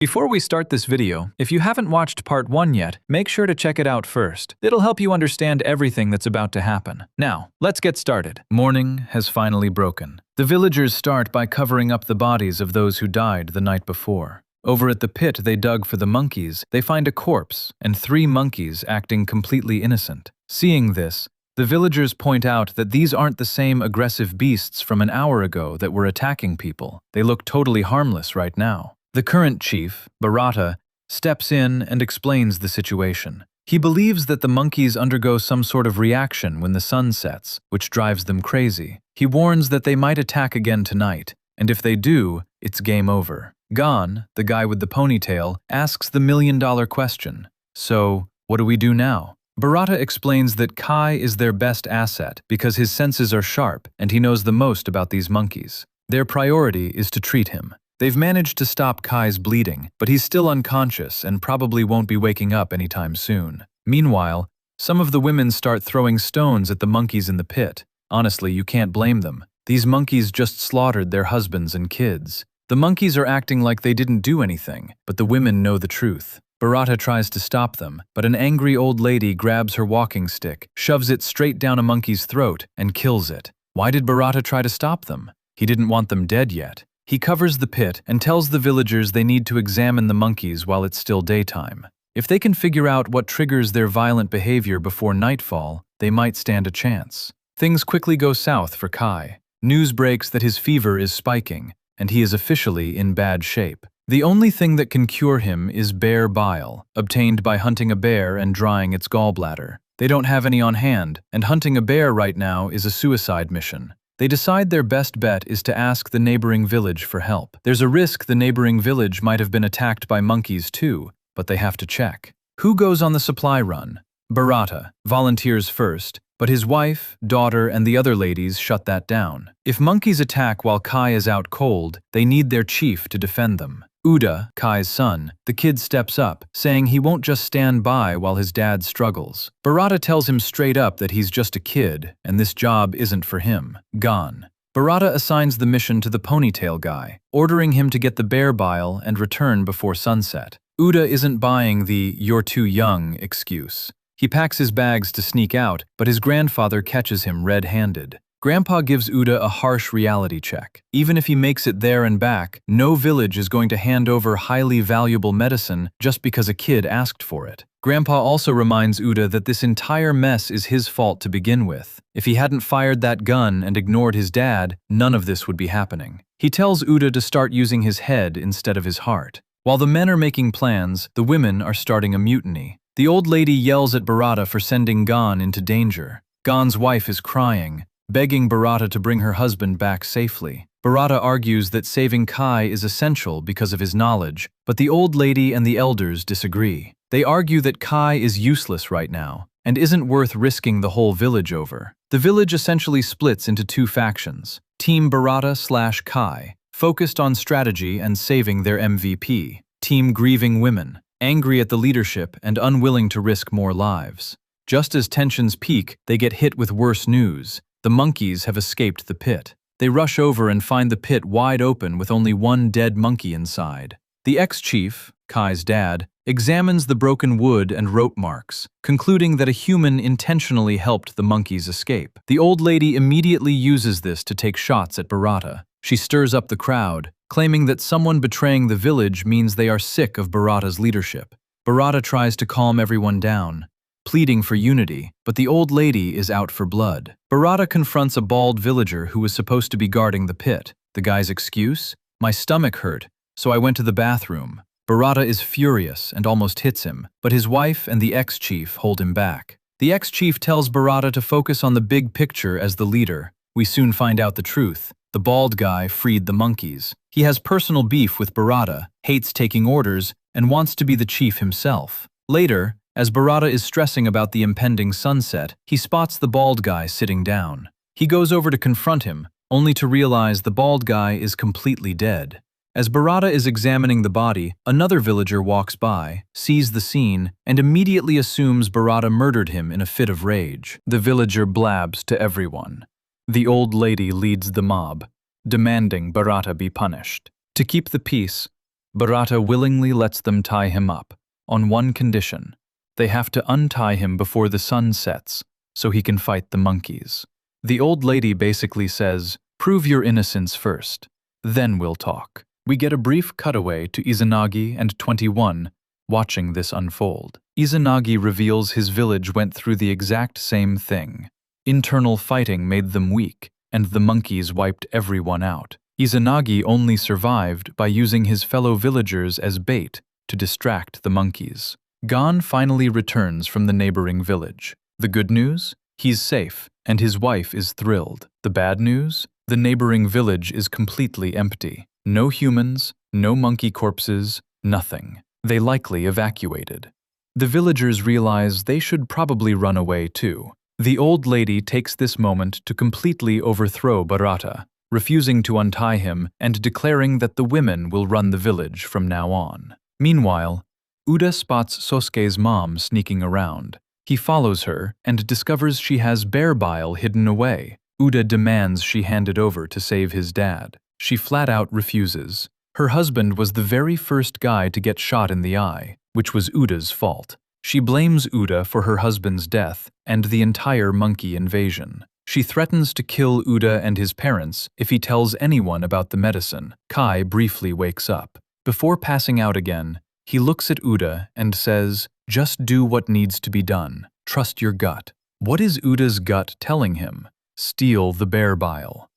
Before we start this video, if you haven't watched part 1 yet, make sure to check it out first. It'll help you understand everything that's about to happen. Now, let's get started. Morning has finally broken. The villagers start by covering up the bodies of those who died the night before. Over at the pit they dug for the monkeys, they find a corpse and 3 monkeys acting completely innocent. Seeing this, the villagers point out that these aren't the same aggressive beasts from an hour ago that were attacking people. They look totally harmless right now. The current chief, Bharata, steps in and explains the situation. He believes that the monkeys undergo some sort of reaction when the sun sets, which drives them crazy. He warns that they might attack again tonight, and if they do, it's game over. Gon, the guy with the ponytail, asks the million-dollar question. So, what do we do now? Bharata explains that Kai is their best asset because his senses are sharp and he knows the most about these monkeys. Their priority is to treat him. They've managed to stop Kai's bleeding, but he's still unconscious and probably won't be waking up anytime soon. Meanwhile, some of the women start throwing stones at the monkeys in the pit. Honestly, you can't blame them. These monkeys just slaughtered their husbands and kids. The monkeys are acting like they didn't do anything, but the women know the truth. Bharata tries to stop them, but an angry old lady grabs her walking stick, shoves it straight down a monkey's throat, and kills it. Why did Bharata try to stop them? He didn't want them dead yet. He covers the pit and tells the villagers they need to examine the monkeys while it's still daytime. If they can figure out what triggers their violent behavior before nightfall, they might stand a chance. Things quickly go south for Kai. News breaks that his fever is spiking, and he is officially in bad shape. The only thing that can cure him is bear bile, obtained by hunting a bear and drying its gallbladder. They don't have any on hand, and hunting a bear right now is a suicide mission. They decide their best bet is to ask the neighboring village for help. There's a risk the neighboring village might have been attacked by monkeys too, but they have to check. Who goes on the supply run? Bharata volunteers first, but his wife, daughter, and the other ladies shut that down. If monkeys attack while Kai is out cold, they need their chief to defend them. Uda, Kai's son, the kid steps up, saying he won't just stand by while his dad struggles. Bharata tells him straight up that he's just a kid, and this job isn't for him. Gone. Bharata assigns the mission to the ponytail guy, ordering him to get the bear bile and return before sunset. Uda isn't buying the "you're too young" excuse. He packs his bags to sneak out, but his grandfather catches him red-handed. Grandpa gives Uda a harsh reality check. Even if he makes it there and back, no village is going to hand over highly valuable medicine just because a kid asked for it. Grandpa also reminds Uda that this entire mess is his fault to begin with. If he hadn't fired that gun and ignored his dad, none of this would be happening. He tells Uda to start using his head instead of his heart. While the men are making plans, the women are starting a mutiny. The old lady yells at Bharata for sending Gon into danger. Gon's wife is crying, begging Bharata to bring her husband back safely. Bharata argues that saving Kai is essential because of his knowledge, but the old lady and the elders disagree. They argue that Kai is useless right now, and isn't worth risking the whole village over. The village essentially splits into 2 factions. Team Bharata/Kai, focused on strategy and saving their MVP. Team Grieving Women, angry at the leadership and unwilling to risk more lives. Just as tensions peak, they get hit with worse news. The monkeys have escaped the pit. They rush over and find the pit wide open with only 1 dead monkey inside. The ex-chief, Kai's dad, examines the broken wood and rope marks, concluding that a human intentionally helped the monkeys escape. The old lady immediately uses this to take shots at Bharata. She stirs up the crowd, claiming that someone betraying the village means they are sick of Bharata's leadership. Bharata tries to calm everyone down, pleading for unity, but the old lady is out for blood. Bharata confronts a bald villager who was supposed to be guarding the pit. The guy's excuse? "My stomach hurt, so I went to the bathroom." Bharata is furious and almost hits him, but his wife and the ex-chief hold him back. The ex-chief tells Bharata to focus on the big picture as the leader. We soon find out the truth. The bald guy freed the monkeys. He has personal beef with Bharata, hates taking orders, and wants to be the chief himself. Later, as Bharata is stressing about the impending sunset, he spots the bald guy sitting down. He goes over to confront him, only to realize the bald guy is completely dead. As Bharata is examining the body, another villager walks by, sees the scene, and immediately assumes Bharata murdered him in a fit of rage. The villager blabs to everyone. The old lady leads the mob, demanding Bharata be punished. To keep the peace, Barata willingly lets them tie him up, on one condition. They have to untie him before the sun sets, so he can fight the monkeys. The old lady basically says, "Prove your innocence first, then we'll talk." We get a brief cutaway to Izanagi and 21 watching this unfold. Izanagi reveals his village went through the exact same thing. Internal fighting made them weak, and the monkeys wiped everyone out. Izanagi only survived by using his fellow villagers as bait to distract the monkeys. Gon finally returns from the neighboring village. The good news? He's safe, and his wife is thrilled. The bad news? The neighboring village is completely empty. No humans, no monkey corpses, nothing. They likely evacuated. The villagers realize they should probably run away too. The old lady takes this moment to completely overthrow Barata, refusing to untie him and declaring that the women will run the village from now on. Meanwhile, Uda spots Sosuke's mom sneaking around. He follows her and discovers she has bear bile hidden away. Uda demands she hand it over to save his dad. She flat out refuses. Her husband was the very first guy to get shot in the eye, which was Uda's fault. She blames Uda for her husband's death and the entire monkey invasion. She threatens to kill Uda and his parents if he tells anyone about the medicine. Kai briefly wakes up. Before passing out again, he looks at Uda and says, "Just do what needs to be done. Trust your gut." What is Uda's gut telling him? Steal the bear bile.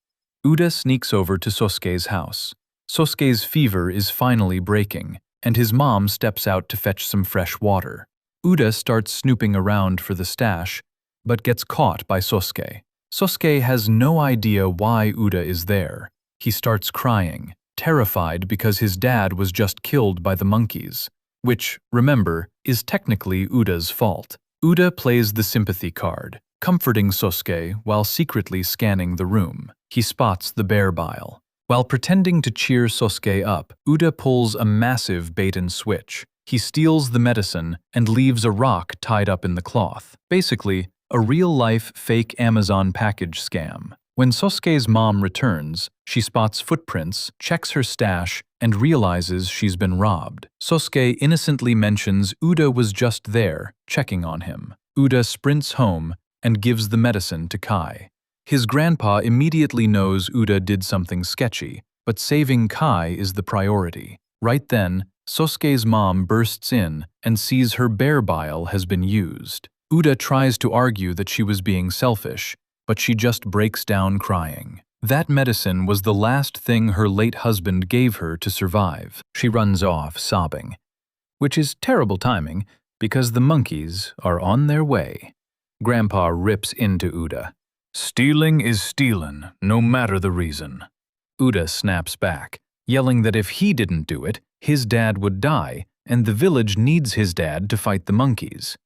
Uda sneaks over to Sosuke's house. Sosuke's fever is finally breaking, and his mom steps out to fetch some fresh water. Uda starts snooping around for the stash, but gets caught by Sosuke. Sosuke has no idea why Uda is there. He starts crying, terrified because his dad was just killed by the monkeys, which, remember, is technically Uda's fault. Uda plays the sympathy card, comforting Sosuke while secretly scanning the room. He spots the bear bile. While pretending to cheer Sosuke up, Uda pulls a massive bait-and-switch. He steals the medicine and leaves a rock tied up in the cloth. Basically, a real-life fake Amazon package scam. When Sosuke's mom returns, she spots footprints, checks her stash, and realizes she's been robbed. Sosuke innocently mentions Uda was just there, checking on him. Uda sprints home and gives the medicine to Kai. His grandpa immediately knows Uda did something sketchy, but saving Kai is the priority. Right then, Sosuke's mom bursts in and sees her bear bile has been used. Uda tries to argue that she was being selfish, but she just breaks down crying. That medicine was the last thing her late husband gave her to survive. She runs off sobbing, which is terrible timing because the monkeys are on their way. Grandpa rips into Uda. "Stealing is stealin', no matter the reason." Uda snaps back, yelling that if he didn't do it, his dad would die, and the village needs his dad to fight the monkeys.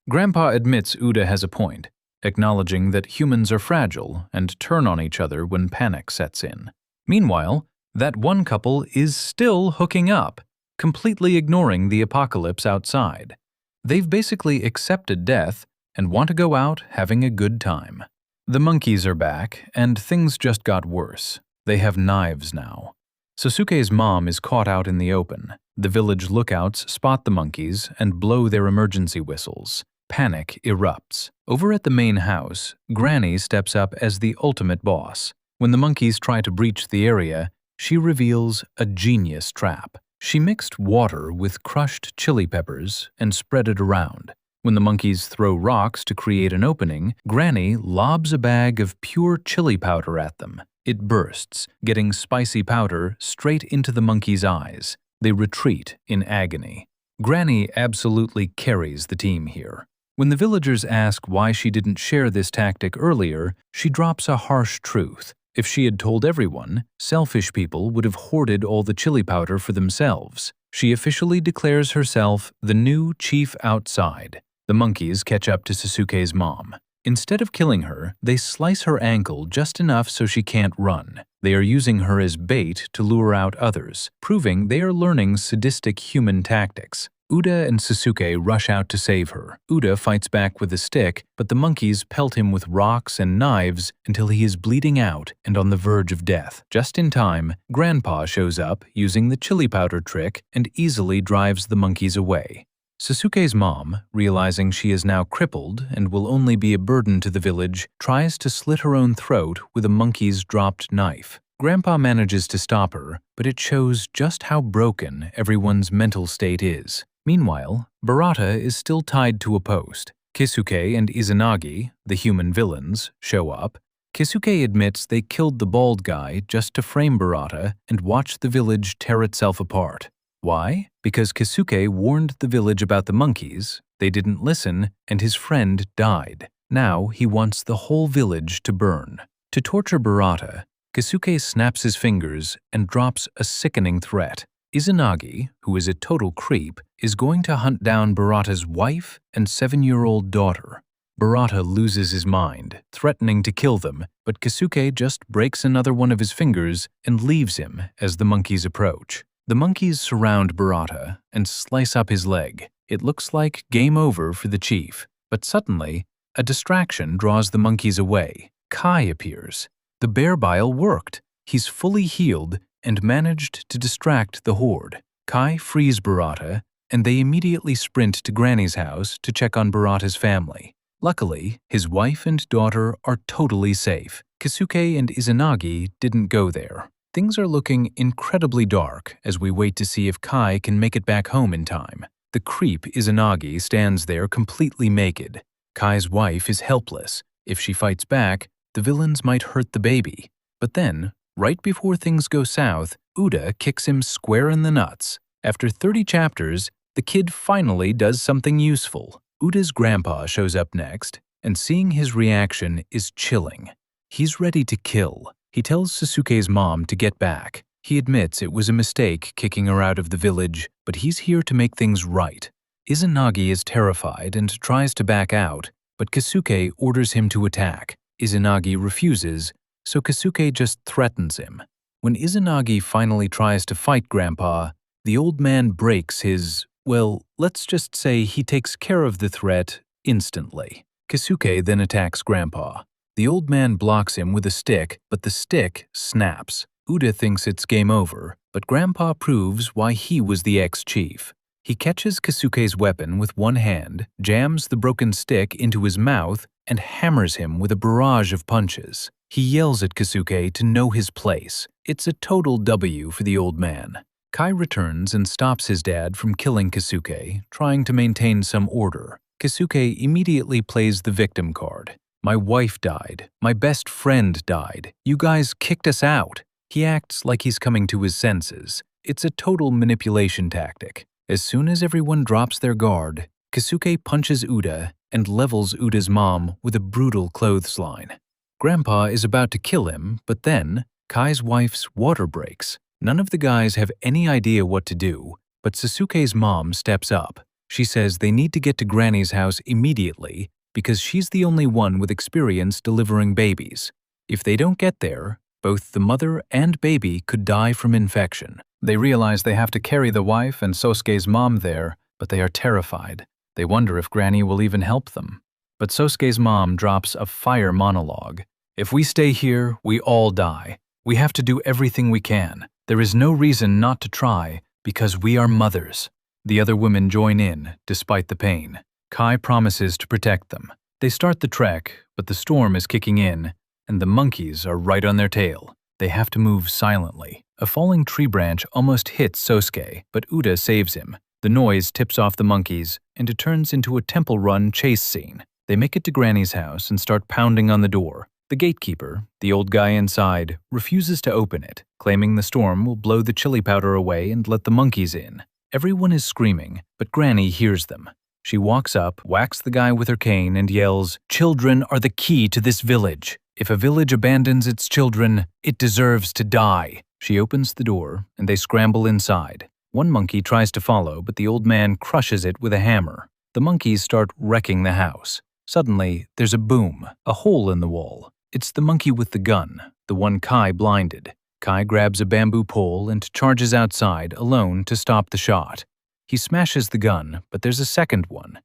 Grandpa admits Uda has a point, acknowledging that humans are fragile and turn on each other when panic sets in. Meanwhile, that one couple is still hooking up, completely ignoring the apocalypse outside. They've basically accepted death and want to go out having a good time. The monkeys are back, and things just got worse. They have knives now. Sasuke's mom is caught out in the open. The village lookouts spot the monkeys and blow their emergency whistles. Panic erupts. Over at the main house, Granny steps up as the ultimate boss. When the monkeys try to breach the area, she reveals a genius trap. She mixed water with crushed chili peppers and spread it around. When the monkeys throw rocks to create an opening, Granny lobs a bag of pure chili powder at them. It bursts, getting spicy powder straight into the monkeys' eyes. They retreat in agony. Granny absolutely carries the team here. When the villagers ask why she didn't share this tactic earlier, she drops a harsh truth. If she had told everyone, selfish people would have hoarded all the chili powder for themselves. She officially declares herself the new chief outside. The monkeys catch up to Sasuke's mom. Instead of killing her, they slice her ankle just enough so she can't run. They are using her as bait to lure out others, proving they are learning sadistic human tactics. Uda and Sasuke rush out to save her. Uda fights back with a stick, but the monkeys pelt him with rocks and knives until he is bleeding out and on the verge of death. Just in time, Grandpa shows up using the chili powder trick and easily drives the monkeys away. Sasuke's mom, realizing she is now crippled and will only be a burden to the village, tries to slit her own throat with a monkey's dropped knife. Grandpa manages to stop her, but it shows just how broken everyone's mental state is. Meanwhile, Barata is still tied to a post. Kisuke and Izanagi, the human villains, show up. Kisuke admits they killed the bald guy just to frame Barata and watch the village tear itself apart. Why? Because Kisuke warned the village about the monkeys, they didn't listen, and his friend died. Now he wants the whole village to burn. To torture Barata, Kisuke snaps his fingers and drops a sickening threat. Izanagi, who is a total creep, is going to hunt down Barata's wife and 7-year-old daughter. Barata loses his mind, threatening to kill them, but Kisuke just breaks another one of his fingers and leaves him as the monkeys approach. The monkeys surround Barata and slice up his leg. It looks like game over for the chief, but suddenly, a distraction draws the monkeys away. Kai appears. The bear bile worked. He's fully healed and managed to distract the horde. Kai frees Barata, and they immediately sprint to Granny's house to check on Barata's family. Luckily, his wife and daughter are totally safe. Kisuke and Izanagi didn't go there. Things are looking incredibly dark as we wait to see if Kai can make it back home in time. The creep Izanagi stands there completely naked. Kai's wife is helpless. If she fights back, the villains might hurt the baby. But then, right before things go south, Uda kicks him square in the nuts. After 30 chapters, the kid finally does something useful. Uda's grandpa shows up next, and seeing his reaction is chilling. He's ready to kill. He tells Sasuke's mom to get back. He admits it was a mistake kicking her out of the village, but he's here to make things right. Izanagi is terrified and tries to back out, but Kisuke orders him to attack. Izanagi refuses, so Kisuke just threatens him. When Izanagi finally tries to fight Grandpa, the old man breaks his, well, let's just say he takes care of the threat instantly. Kisuke then attacks Grandpa. The old man blocks him with a stick, but the stick snaps. Uda thinks it's game over, but Grandpa proves why he was the ex-chief. He catches Kisuke's weapon with one hand, jams the broken stick into his mouth, and hammers him with a barrage of punches. He yells at Kisuke to know his place. It's a total W for the old man. Kai returns and stops his dad from killing Kisuke, trying to maintain some order. Kisuke immediately plays the victim card. My wife died. My best friend died. You guys kicked us out. He acts like he's coming to his senses. It's a total manipulation tactic. As soon as everyone drops their guard, Kisuke punches Uda and levels Uda's mom with a brutal clothesline. Grandpa is about to kill him, but then Kai's wife's water breaks. None of the guys have any idea what to do, but Sasuke's mom steps up. She says they need to get to Granny's house immediately because she's the only one with experience delivering babies. If they don't get there, both the mother and baby could die from infection. They realize they have to carry the wife and Sosuke's mom there, but they are terrified. They wonder if Granny will even help them. But Sosuke's mom drops a fire monologue. If we stay here, we all die. We have to do everything we can. There is no reason not to try, because we are mothers. The other women join in, despite the pain. Kai promises to protect them. They start the trek, but the storm is kicking in, and the monkeys are right on their tail. They have to move silently. A falling tree branch almost hits Sosuke, but Uda saves him. The noise tips off the monkeys, and it turns into a temple run chase scene. They make it to Granny's house and start pounding on the door. The gatekeeper, the old guy inside, refuses to open it, claiming the storm will blow the chili powder away and let the monkeys in. Everyone is screaming, but Granny hears them. She walks up, whacks the guy with her cane, and yells, "Children are the key to this village. If a village abandons its children, it deserves to die." She opens the door, and they scramble inside. One monkey tries to follow, but the old man crushes it with a hammer. The monkeys start wrecking the house. Suddenly, there's a boom, a hole in the wall. It's the monkey with the gun, the one Kai blinded. Kai grabs a bamboo pole and charges outside, alone, to stop the shot. He smashes the gun, but there's a second one.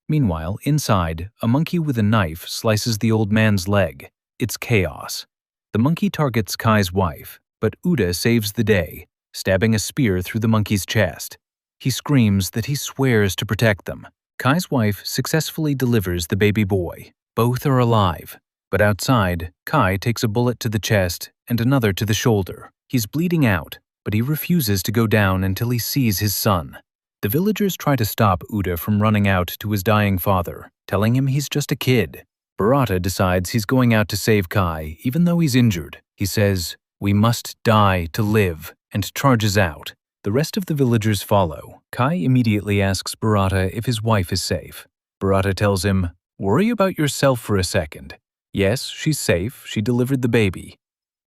Meanwhile, inside, a monkey with a knife slices the old man's leg. It's chaos. The monkey targets Kai's wife, but Uda saves the day, stabbing a spear through the monkey's chest. He screams that he swears to protect them. Kai's wife successfully delivers the baby boy. Both are alive. But outside, Kai takes a bullet to the chest and another to the shoulder. He's bleeding out, but he refuses to go down until he sees his son. The villagers try to stop Uda from running out to his dying father, telling him he's just a kid. Barata decides he's going out to save Kai, even though he's injured. He says, "We must die to live," and charges out. The rest of the villagers follow. Kai immediately asks Barata if his wife is safe. Barata tells him, "Worry about yourself for a second. Yes, she's safe. She delivered the baby.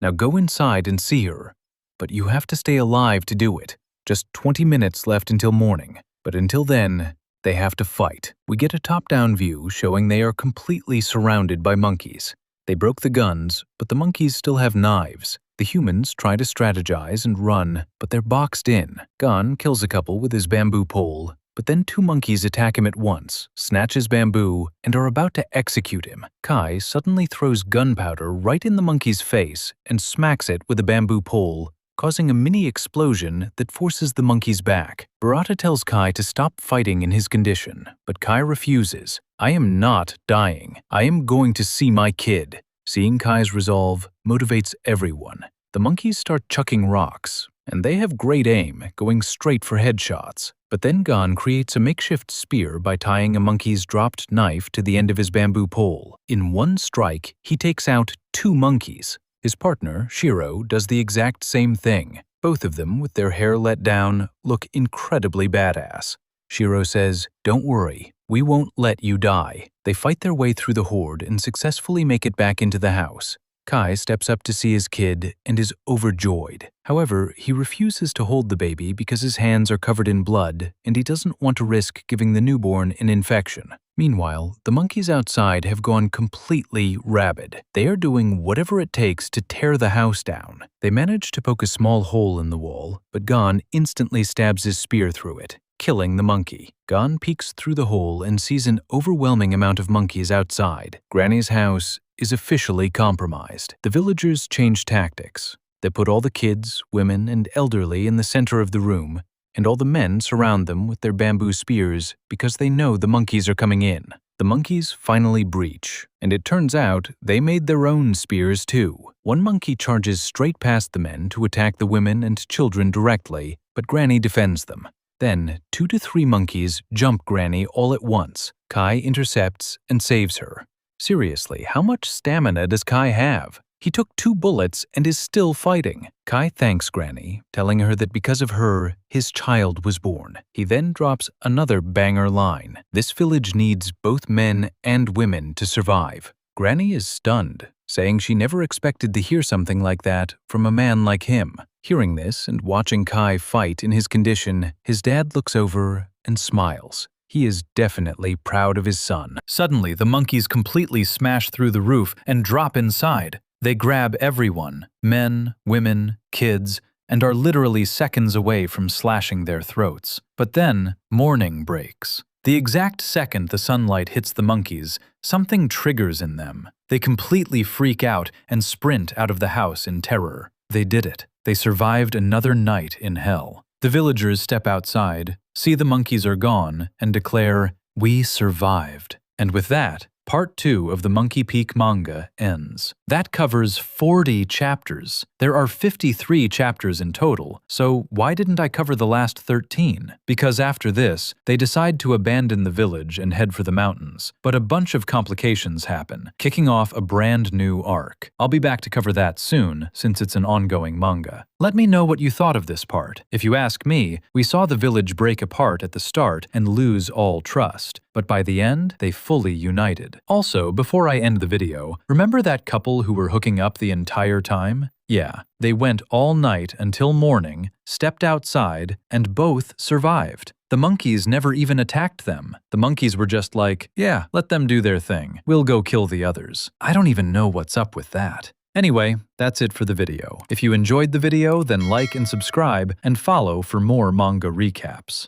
Now go inside and see her. But you have to stay alive to do it. Just 20 minutes left until morning. But until then, they have to fight." We get a top-down view showing they are completely surrounded by monkeys. They broke the guns, but the monkeys still have knives. The humans try to strategize and run, but they're boxed in. Gon kills a couple with his bamboo pole, but then two monkeys attack him at once, snatch his bamboo, and are about to execute him. Kai suddenly throws gunpowder right in the monkey's face and smacks it with a bamboo pole, causing a mini explosion that forces the monkeys back. Barata tells Kai to stop fighting in his condition, but Kai refuses. "I am not dying. I am going to see my kid." Seeing Kai's resolve motivates everyone. The monkeys start chucking rocks, and they have great aim, going straight for headshots. But then Gon creates a makeshift spear by tying a monkey's dropped knife to the end of his bamboo pole. In one strike, he takes out 2 monkeys. His partner, Shiro, does the exact same thing. Both of them, with their hair let down, look incredibly badass. Shiro says, "Don't worry, we won't let you die." They fight their way through the horde and successfully make it back into the house. Kai steps up to see his kid and is overjoyed. However, he refuses to hold the baby because his hands are covered in blood and he doesn't want to risk giving the newborn an infection. Meanwhile, the monkeys outside have gone completely rabid. They are doing whatever it takes to tear the house down. They manage to poke a small hole in the wall, but Gon instantly stabs his spear through it, killing the monkey. Gon peeks through the hole and sees an overwhelming amount of monkeys outside. Granny's house is officially compromised. The villagers change tactics. They put all the kids, women, and elderly in the center of the room, and all the men surround them with their bamboo spears because they know the monkeys are coming in. The monkeys finally breach, and it turns out they made their own spears too. One monkey charges straight past the men to attack the women and children directly, but Granny defends them. Then, 2 to 3 monkeys jump Granny all at once. Kai intercepts and saves her. Seriously, how much stamina does Kai have? He took 2 bullets and is still fighting. Kai thanks Granny, telling her that because of her, his child was born. He then drops another banger line. This village needs both men and women to survive. Granny is stunned, saying she never expected to hear something like that from a man like him. Hearing this and watching Kai fight in his condition, his dad looks over and smiles. He is definitely proud of his son. Suddenly, the monkeys completely smash through the roof and drop inside. They grab everyone, men, women, kids, and are literally seconds away from slashing their throats. But then, morning breaks. The exact second the sunlight hits the monkeys, something triggers in them. They completely freak out and sprint out of the house in terror. They did it. They survived another night in hell. The villagers step outside, see the monkeys are gone, and declare, "We survived." And with that, Part 2 of the Monkey Peak manga ends. That covers 40 chapters. There are 53 chapters in total, so why didn't I cover the last 13? Because after this, they decide to abandon the village and head for the mountains. But a bunch of complications happen, kicking off a brand new arc. I'll be back to cover that soon, since it's an ongoing manga. Let me know what you thought of this part. If you ask me, we saw the village break apart at the start and lose all trust, but by the end, they fully united. Also, before I end the video, remember that couple who were hooking up the entire time? Yeah, they went all night until morning, stepped outside, and both survived. The monkeys never even attacked them. The monkeys were just like, yeah, let them do their thing. We'll go kill the others. I don't even know what's up with that. Anyway, that's it for the video. If you enjoyed the video, then like and subscribe, and follow for more manga recaps.